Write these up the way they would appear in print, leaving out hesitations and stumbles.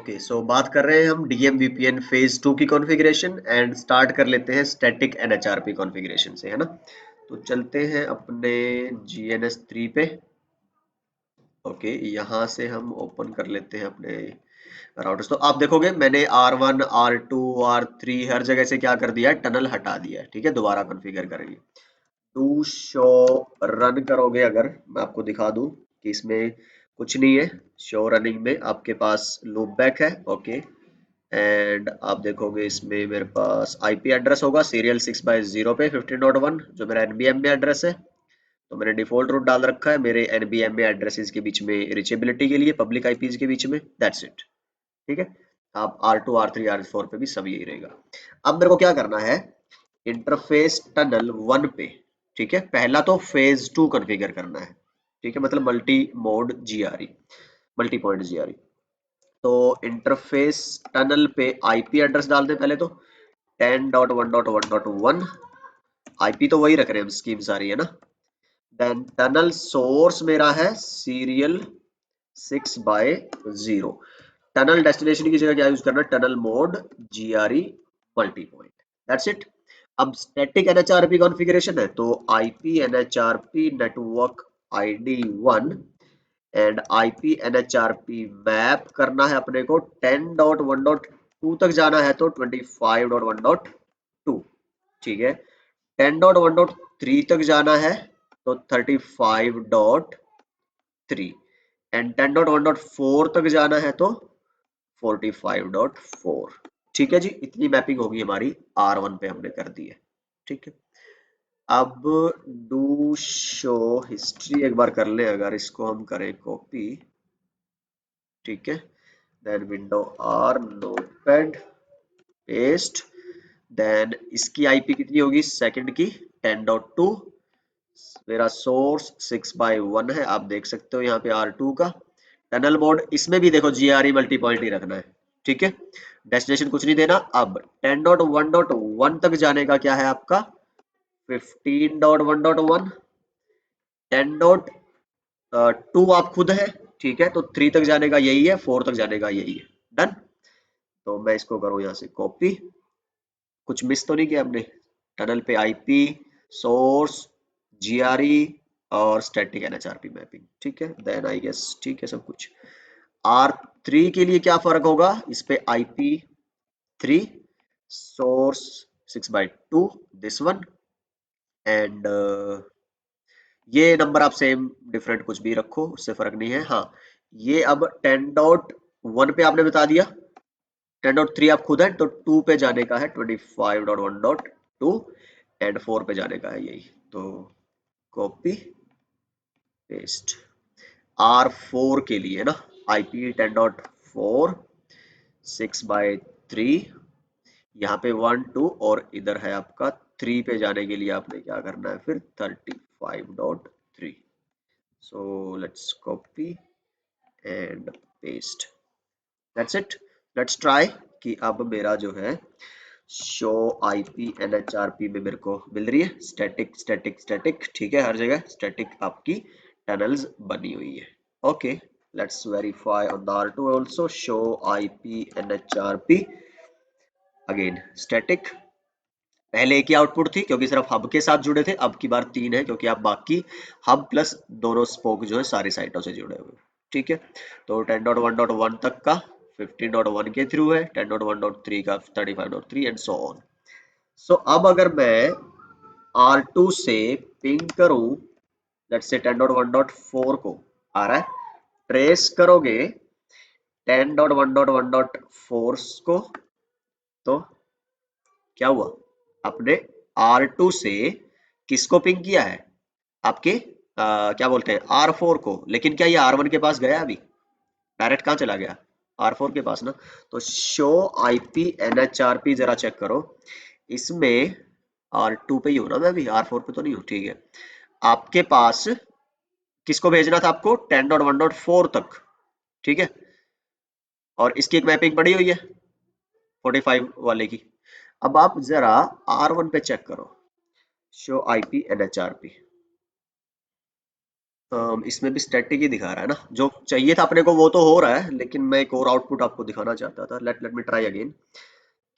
Okay, सो बात कर रहे हैं हम डीएम वीपीएन फेज 2 की कॉन्फ़िगरेशन एंड स्टार्ट कर लेते हैं स्टैटिक एनएचआरपी कॉन्फ़िगरेशन से, है ना। तो चलते हैं अपने GNS3 पे। ओके, यहाँ से हम ओपन कर लेते हैं अपने राउटर्स। तो आप देखोगे मैंने R1 R2 R3 हर जगह से क्या कर दिया है, टनल हटा दिया है। ठीक है, दोबारा कॉन्फ़िगर करेंगे। डू शो रन करोगे अगर, मैं आपको दिखा दूं कि इसमें कुछ नहीं है। शो रनिंग में आपके पास लूप बैक है। ओके, एंड आप देखोगे इसमें मेरे पास आईपी एड्रेस होगा सीरियल 6/0 पे 15.1 जो मेरा एनबीएम में एड्रेस है। तो मैंने डिफॉल्ट रूट डाल रखा है मेरे एनबीएम में एड्रेसेस के बीच में, रिचेबिलिटी के लिए पब्लिक आईपीज के बीच में, दैट्स इट। ठीक है, आप R2 R3 R4 पे भी सब यही रहेगा। अब मेरे को क्या करना है, इंटरफेस टनल 1 पे, ठीक है, पहला तो फेज 2 कॉन्फ़िगर करना है। ठीक है, मतलब multi mode GRE, multi point GRE. तो इंटरफेस टनल पे आईपी एड्रेस डाल दें पहले तो 10.1.1.1। आईपी तो वही रख रहे हैं हम, स्कीम सारी है ना। देन टनल सोर्स मेरा है सीरियल 6/0। टनल डेस्टिनेशन की जगह क्या यूज करना है, tunnel mode GRE multi point, that's it. अब स्टैटिक एनएचआरपी कॉन्फ़िगरेशन है तो IP NHRP network ID 1 and IP NHRP map करना है अपने को 10.1.2 तक जाना है तो 25.1.2। ठीक है, 10.1.3 तक जाना है तो 35.3 एंड 10.1.4 तक जाना है तो 45.4। ठीक है जी, इतनी मैपिंग होगी हमारी R1 पे, हमने कर दी है। ठीक है, अब डू शो हिस्ट्री एक बार कर ले, अगर इसको हम करें कॉपी। ठीक है, then window R, notepad, paste. Then इसकी आईपी कितनी होगी सेकंड की, 10.2। मेरा सोर्स 6/1 है, आप देख सकते हो यहाँ पे R2 का टनल मोड। इसमें भी देखो जीआरई मल्टी पॉइंट ही रखना है। ठीक है, डेस्टिनेशन कुछ नहीं देना। अब 10.1.1 तक जाने का क्या है आपका, 15.1.1। 10.2 आप खुद है। ठीक है, तो 3 तक जाने का यही है, 4 तक जाने का यही है। डन। तो मैं इसको करूँ यहाँ से कॉपी, कुछ मिस तो नहीं किया हमने। टनल पे आईपी, सोर्स, जीआरई और स्टैटिक एनएचआरपी मैपिंग। ठीक है, देन आई गेस ठीक है सब कुछ। R3 के लिए क्या फर्क होगा, इस पे IP 3, source 6/2, this one. And ये नंबर आप सेम डिफरेंट कुछ भी रखो, उससे फर्क नहीं है। हाँ, ये अब 10.1 पे आपने बता दिया, 10.3 आप खुद है तो 2 पे जाने का है 25.1.2 एंड 4 पे जाने का है यही। तो कॉपी पेस्ट। R4 के लिए ना IP 10.4 6/3, यहाँ पे 1 2 और इधर है आपका 3 पे जाने के लिए आपने क्या करना है फिर 35.3। So let's copy and paste, that's it. Let's try कि अब मेरा जो है शो आईपी एनएचआरपी में मेरे को मिल रही है स्टैटिक स्टैटिक स्टैटिक। ठीक है, हर जगह स्टैटिक आपकी टनल्स बनी हुई है। Okay, let's verify on the R2 also, show IP NHRP again static. पहले एक ही आउटपुट थी क्योंकि सिर्फ हब के साथ जुड़े थे, अब की बार 3 है क्योंकि आप बाकी हब प्लस दोनों स्पोक जो है सारी साइटों से जुड़े हुए। ठीक है, तो 10.1.1 तक का 15.1 के थ्रू है, 10.1.3 का 35.3 एंड सो ऑन। सो अब अगर मैं R2 से पिंग करूं, लेट्स से 10.1.4 को आ रहा है, ट्रेस करोगे 10.1.1.4 को, तो क्या हुआ, आपने R2 से किसको पिंग किया है, आपके क्या बोलते हैं R4 को। लेकिन क्या ये R1 के पास गया, अभी डायरेक्ट कहाँ चला गया, R4 के पास ना। तो शो आईपी एनएचआरपी जरा चेक करो, इसमें R2 पे ही हूं ना मैं, अभी R4 पे तो नहीं हूँ। ठीक है, आपके पास किसको भेजना था, आपको 10.1.4 तक। ठीक है, और इसकी एक मैपिंग पड़ी हुई है 45 वाले की। अब आप जरा R1 पे चेक करो, शो आईपी एनएचआरपी। इसमें भी स्टैटिक ही दिखा रहा है ना, जो चाहिए था अपने को वो तो हो रहा है, लेकिन मैं एक और आउटपुट आपको दिखाना चाहता था। लेट मी ट्राई अगेन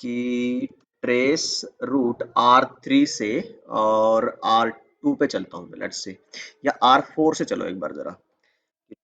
कि ट्रेस रूट R3 से और R2 पे चलता हूँ मैं, लेट्स से, या R4 से चलो एक बार जरा।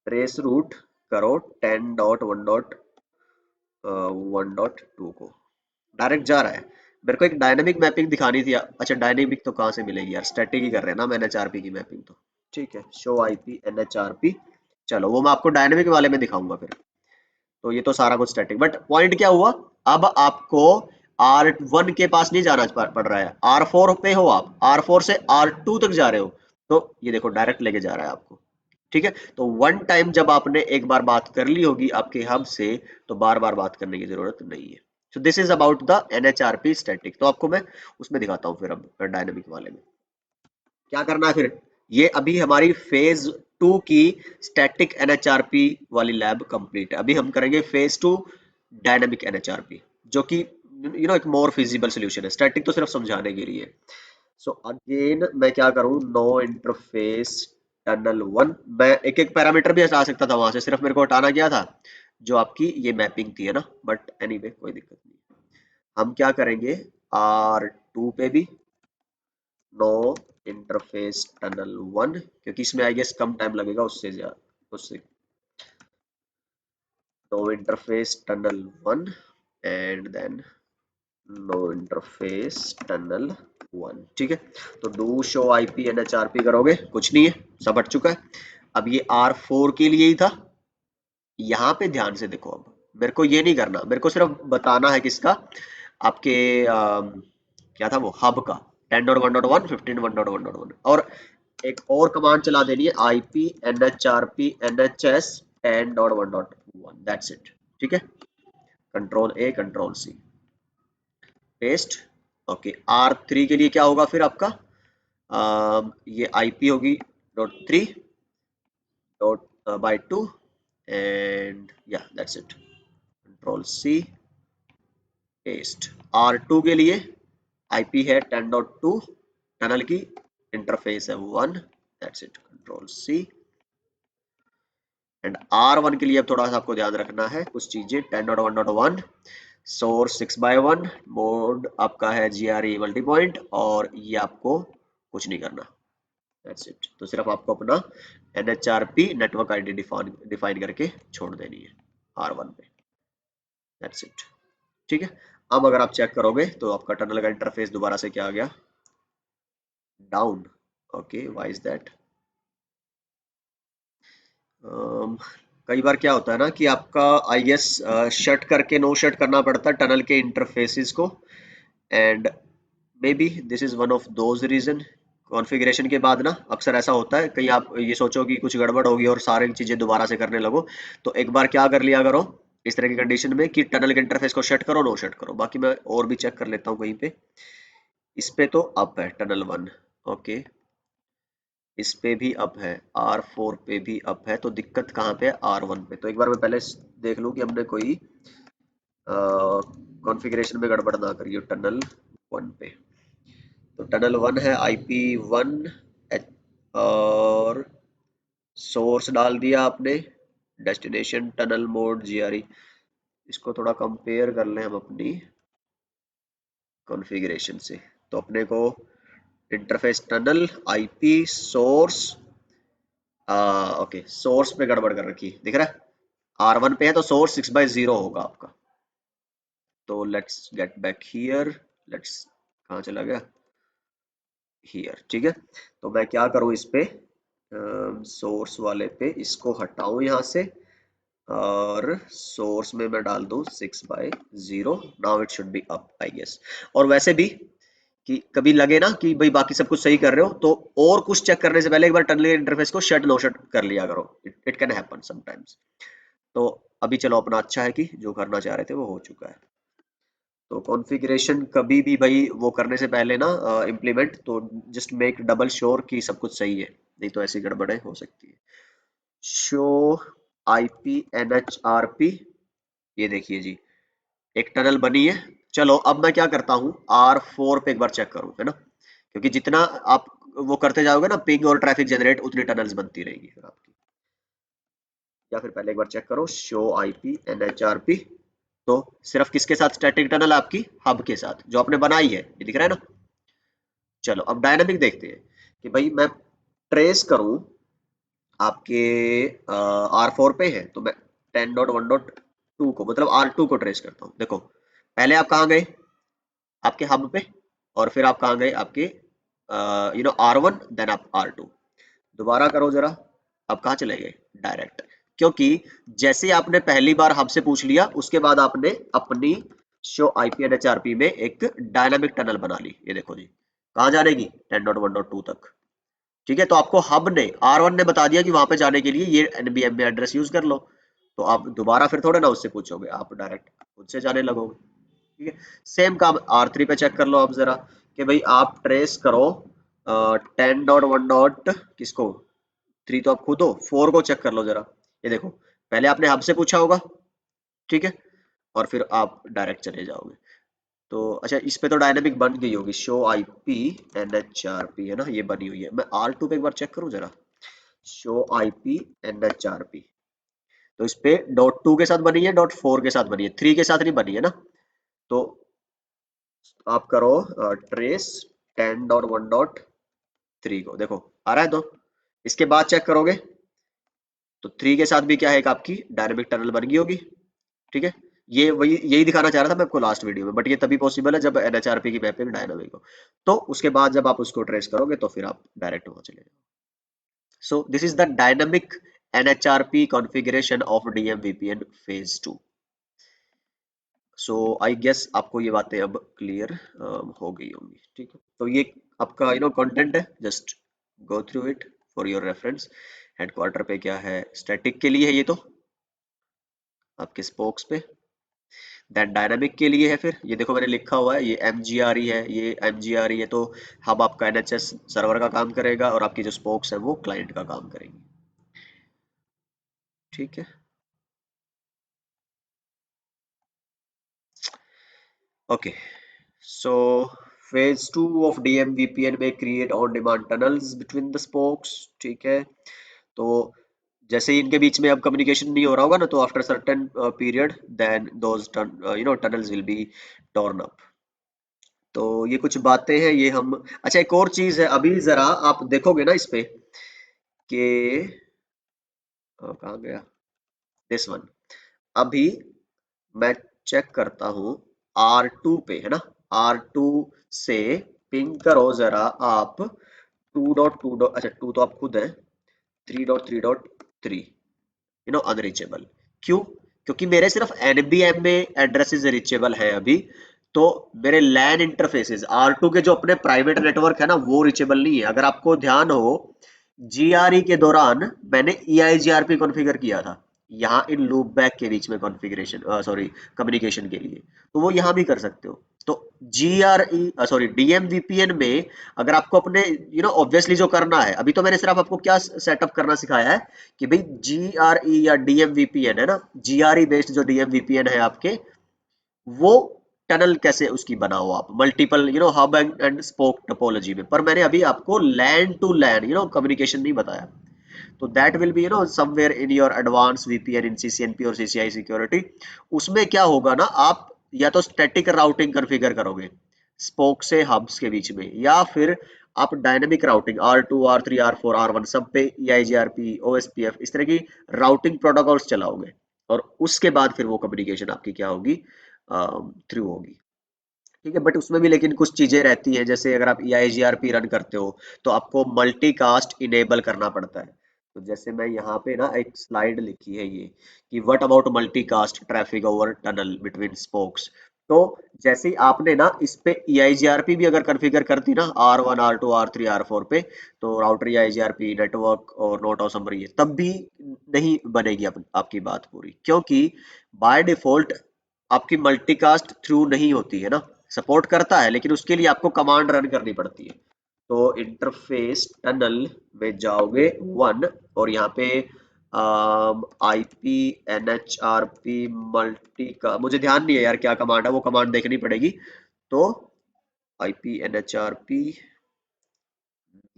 ट्रेस रूट करो 10.1.1.2 को, डायरेक्ट जा रहा है। मेरे को एक डायनेमिक मैपिंग दिखानी थी। अच्छा, डायनेमिक तो कहाँ से मिलेगी यार, स्टैटिक ही कर रहे हैं ना हम NHRP की मैपिंग तो। ठीक है, शो आईपी NHRP, चलो वो मैं आपको डायनेमिक वाले में दिखाऊंगा फिर। तो ये तो सारा कुछ स्टैटिक, बट पॉइंट क्या हुआ, अब आपको R1 के पास नहीं जाना पड़ रहा है, R4 पे हो आप, R4 से R2 तक जा रहे हो, तो ये देखो डायरेक्ट लेके जा रहा है आपको। ठीक है, तो वन टाइम जब आपने एक बार बात कर ली होगी आपके हब से, तो बार बार बात करने की जरूरत नहीं है। So this is about the NHRP static. तो आपको मैं उसमें दिखाता हूँ फिर, अब डायनेमिक वाले में क्या करना है फिर। ये अभी हमारी फेज 2 की स्टैटिक NHRP वाली लैब कंप्लीट है। अभी हम करेंगे फेज 2 डायनेमिक NHRP, जो कि एक मोर फिजिबल सोल्यूशन है। स्टैटिक तो सिर्फ समझाने के लिए। सो अगेन मैं क्या करूं, नो इंटरफेस टनल 1, मैं एक एक पैरामीटर भी हटा सकता था वहां से, सिर्फ मेरे को हटाना क्या था, जो आपकी ये मैपिंग थी, है ना। बट एनीवे कोई दिक्कत नहीं। हम क्या करेंगे, R2 पे भी नो इंटरफेस टनल 1, क्योंकि इसमें आई गेस कम टाइम लगेगा उससे ज्यादा, उससे no interface tunnel 1 and then no interface tunnel 1। ठीक है, तो डू शो आईपी NHRP करोगे, कुछ नहीं है, सब हट चुका है। अब ये R4 के लिए ही था। यहाँ पे ध्यान से देखो, अब मेरे को ये नहीं करना, मेरे को सिर्फ बताना है किसका, आपके क्या था वो, हब का, 10.1.1 15.1.1 और एक और कमांड चला देनी है, IP NHRP NHS 10.1.1, that's it. ठीक है, Ctrl+A Ctrl+C paste. Okay, R3 के लिए क्या होगा फिर आपका, ये IP होगी .3 by 2 एंड या that's it, Ctrl+C paste. R2 के लिए IP है 10.2, टनल की इंटरफेस है 1, that's it, Ctrl+C। And R1 के लिए अब थोड़ा सा आपको ध्यान रखना है कुछ चीजें, 10.1.1 सोर्स 6x1, मोड आपका है GRE मल्टी पॉइंट, और ये आपको कुछ नहीं करना, दैट्स इट। तो सिर्फ आपको अपना NHRP नेटवर्क आईडी डिफाइन करके छोड़ देनी है R1 पे, दैट्स इट। ठीक है, अब अगर आप चेक करोगे तो आपका टनल का इंटरफेस दोबारा से क्या आ गया, down. Okay, why is that. कई बार क्या होता है ना कि आपका आई गेस शट करके नो शट करना पड़ता है टनल के इंटरफेसेस को, and may be this is one of those reason. Configuration के बाद ना अक्सर ऐसा होता है, कहीं आप ये सोचो कि कुछ गड़बड़ होगी और सारी चीजें दोबारा से करने लगो, तो एक बार क्या कर लिया करो इस तरह की कंडीशन में कि टनल के इंटरफेस को शट करो, नो शट करो। बाकी मैं और भी चेक कर लेता हूँ कहीं पे। इस पे तो अप है टनल 1, ओके, इस पे भी अप है, R4 पे भी अप है, तो दिक्कत कहाँ पे है, R1 पे। तो एक बार मैं पहले देख लूं कि हमने कोई कॉन्फ़िगरेशन में गड़बड़ ना करी हो टनल 1 पे। तो टनल 1 है IP 1 और सोर्स डाल दिया आपने, डेस्टिनेशन टनल मोड GRE। इसको थोड़ा कंपेयर कर लें हम अपनी कॉन्फ़िगरेशन से, तो अपने को interface tunnel IP source, okay, source पे गड़बड़ कर रखी दिख रहा है, R1 पे है तो सोर्स 6/0 होगा आपका। तो let's get back here, let's, कहाँ चला गया, हियर। ठीक है, तो मैं क्या करूँ इस पे, सोर्स वाले पे इसको हटाऊं यहाँ से, और सोर्स में मैं डाल दूं 6/0। Now it should be up I guess. और वैसे भी कि कभी लगे ना कि भाई बाकी सब कुछ सही कर रहे हो, तो और कुछ चेक करने से पहले एक बार टनल इंटरफेस को शट नो शट कर लिया करो, इट कैन हैपन समटाइम्स। तो अभी चलो अपना अच्छा है कि जो करना चाह रहे थे वो हो चुका है। तो कॉन्फ़िगरेशन कभी भी भाई वो करने से पहले ना इम्प्लीमेंट, तो जस्ट मेक डबल श्योर कि सब कुछ सही है, नहीं तो ऐसी गड़बड़ें हो सकती है। शो IP NHRP, ये देखिए जी, एक टनल बनी है। चलो अब मैं क्या करता हूँ, R4 पे एक बार चेक करूँ, है ना, क्योंकि जितना आप वो करते जाओगे ना पिंग और ट्रैफिक जनरेट, उतनी टनल्स बनती रहेगी फिर आपकी। या फिर पहले एक बार चेक करो शो आईपी एनएचआरपी। तो सिर्फ किसके साथ स्टैटिक टनल? आपकी हब के साथ जो आपने बनाई है, ये दिख रहा है ना। चलो अब डायनामिक देखते हैं कि भाई मैं ट्रेस करूं आपके R4 पे है तो मैं 10.1.2 को मतलब R2 को ट्रेस करता हूँ। देखो पहले आप कहाँ गए? आपके हब पे। और फिर आप कहाँ गए? आपके R1 देन आप R2। दोबारा करो जरा। अब कहाँ चले गए? डायरेक्ट। क्योंकि जैसे ही आपने पहली बार हमसे पूछ लिया उसके बाद आपने अपनी शो आईपी एंड एचआरपी में एक डायनामिक टनल बना ली। ये देखो जी, कहाँ जाने की? 10.1.2 तक। ठीक है, तो आपको हब ने R1 ने बता दिया कि वहां पे जाने के लिए ये एनबीएमए एड्रेस यूज कर लो। तो आप दोबारा फिर थोड़े ना उससे पूछोगे, आप डायरेक्ट खुद से जाने लगोगे। ठीक है, सेम काम R3 पे चेक कर लो आप जरा कि भाई आप ट्रेस करो 10.1. किसको? 3 तो आप खुद हो, 4 को चेक कर लो जरा। ये देखो पहले आपने हब से पूछा होगा, ठीक है, और फिर आप डायरेक्ट चले जाओगे। तो अच्छा, इस पे तो डायनेमिक बन गई होगी, शो आईपी एनएचआरपी है ना, ये बनी हुई है। मैं R2 पे एक बार चेक करूं जरा, शो आईपी एनएचआरपी। तो इस पे .2 के साथ बनी है, .4 के साथ बनी है, 3 के साथ नहीं बनी है ना। तो आप करो ट्रेस 10.1.3 को, देखो आ रहा है। तो इसके बाद चेक करोगे तो 3 के साथ भी क्या है, एक आपकी डायनेमिक टनल बन गई होगी। ठीक है, ये वही यही दिखाना चाह रहा था मैं आपको लास्ट वीडियो में, बट ये तभी पॉसिबल है जब एनएचआरपी की मैपिंग डायनामिक हो। तो उसके बाद जब आप उसको ट्रेस करोगे तो फिर आप डायरेक्ट वहां चले जाओगे। So this is the dynamic NHRP configuration of DM VPN phase 2. So I guess आपको ये बातें अब क्लियर हो गई होंगी। ठीक है, तो ये आपका कंटेंट है, just go through it for your reference. Headquarter पे क्या है? स्टैटिक के लिए है ये तो, आपके स्पोक्स पे। देन डायनामिक के लिए है, फिर ये देखो मैंने लिखा हुआ है, ये MGRE है, ये MGRE है। तो हब आपका NHS सर्वर का काम करेगा और आपकी जो स्पोक्स है वो क्लाइंट का काम करेंगी। ठीक है, okay. So phase 2 of DM VPN में create on demand tunnels between the spokes। ठीक है, तो जैसे ही इनके बीच में अब कम्युनिकेशन नहीं हो रहा होगा ना, तो after certain period then those tunnels will be torn up. तो ये कुछ बातें हैं ये हम। अच्छा, एक और चीज है, अभी जरा आप देखोगे ना इस पे कि कहाँ गया दिस वन। अभी मैं चेक करता हूँ R2 पे है ना, R2 से पिंग करो जरा आप 2.2 अच्छा 2 तो आप खुद है, 3.3.3 अनरीचेबल। क्यों? क्योंकि मेरे सिर्फ एनबीएमए एड्रेसेस रीचेबल है अभी। तो मेरे लैन इंटरफेसेस R2 के जो अपने प्राइवेट नेटवर्क है ना वो रीचेबल नहीं है। अगर आपको ध्यान हो, जीआरई के दौरान मैंने EIGRP कॉन्फ़िगर किया था यहाँ इन लूप बैक के बीच में कॉन्फ़िगरेशन सॉरी कम्युनिकेशन के लिए। तो वो यहाँ भी कर सकते हो। तो डीएम वीपीएन में अगर आपको अपने ऑब्वियसली जो करना है, अभी तो मैंने सिर्फ आपको क्या सेटअप करना सिखाया है कि भाई GRE या डीएम वीपीएन है ना, जीआरई बेस्ड जो डीएम वीपीएन है आपके, वो टनल कैसे उसकी बनाओ आप multiple hub and spoke topology में। पर मैंने अभी आपको लैन टू लैन कम्युनिकेशन नहीं बताया। तो that will be somewhere in your advance VPN in CCNP और सीसीआई सिक्योरिटी। उसमें क्या होगा ना, आप या तो स्टैटिक राउटिंग कॉन्फ़िगर करोगे स्पोक से हब्स के बीच में, या फिर आप dynamic routing R2 R3 R4 R1 सब पे EIGRP OSPF इस तरह की राउटिंग प्रोटोकॉल्स चलाओगे। और उसके बाद फिर वो कम्युनिकेशन आपकी क्या होगी? थ्रू होगी। ठीक है, बट उसमें भी लेकिन कुछ चीजें रहती हैं, जैसे अगर आप EIGRP रन करते हो तो आपको मल्टीकास्ट इनेबल करना पड़ता है। तो जैसे मैं यहाँ पे ना एक स्लाइड लिखी है ये कि what about multicast traffic over tunnel between spokes. तो जैसे ही आपने ना इस पे EIGRP भी अगर कॉन्फ़िगर करती ना R1 R2 R3 R4 पे, तो राउटर EIGRP नेटवर्क और नोट और समरी है, तब भी नहीं बनेगी आपकी बात पूरी, क्योंकि बाय डिफॉल्ट आपकी मल्टीकास्ट थ्रू नहीं होती है ना। सपोर्ट करता है लेकिन उसके लिए आपको कमांड रन करनी पड़ती है। तो इंटरफेस टनल में जाओगे वन, और यहाँ पे IPNHRP मल्टी का मुझे ध्यान नहीं है यार क्या कमांड है, वो कमांड देखनी पड़ेगी। तो IPNHRP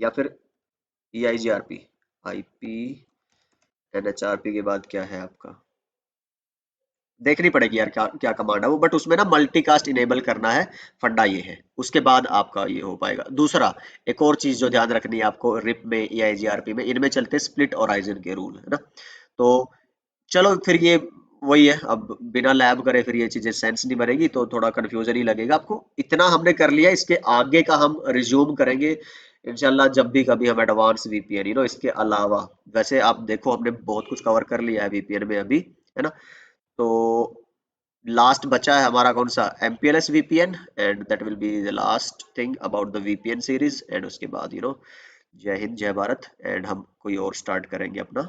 या फिर EIGRP, IP NHRP के बाद क्या है आपका, देखनी पड़ेगी यार क्या क्या कमांड है वो, बट उसमें ना मल्टीकास्ट इनेबल करना है, फंडा ये है, उसके बाद आपका ये हो पाएगा। दूसरा एक और चीज जो ध्यान रखनी है आपको, रिप में EIGRP में, इनमें चलते स्प्लिट होराइजन के रूल, है ना। तो चलो फिर ये वही है, अब बिना लैब करे फिर ये चीजें सेंस नहीं बनेगी, तो थोड़ा कंफ्यूजन ही लगेगा आपको। इतना हमने कर लिया, इसके आगे का हम रिज्यूम करेंगे इंशाल्लाह जब भी कभी हम एडवांस VPN, इसके अलावा। वैसे आप देखो हमने बहुत कुछ कवर कर लिया है VPN में अभी, है ना। तो लास्ट बचा है हमारा कौन सा, MPLS VPN, and that will be the last thing about the VPN series. And उसके बाद जय हिंद जय भारत, एंड हम कोई और स्टार्ट करेंगे अपना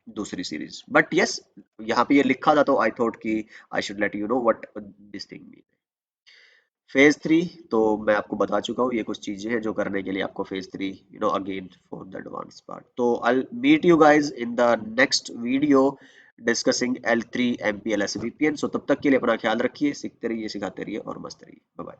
दूसरी सीरीज। बट यस, यहाँ पे ये लिखा था तो आई थॉट कि I should let you know what this thing mean. Phase 3 तो मैं आपको बता चुका हूँ, ये कुछ चीजें हैं जो करने के लिए आपको phase 3, again for the advance part. तो I meet you guys in the next video discussing L3 MPLS VPN। So तब तक के लिए अपना ख्याल रखिए, सीखते रहिए, सिखाते रहिए और मस्त रहिए। Bye bye.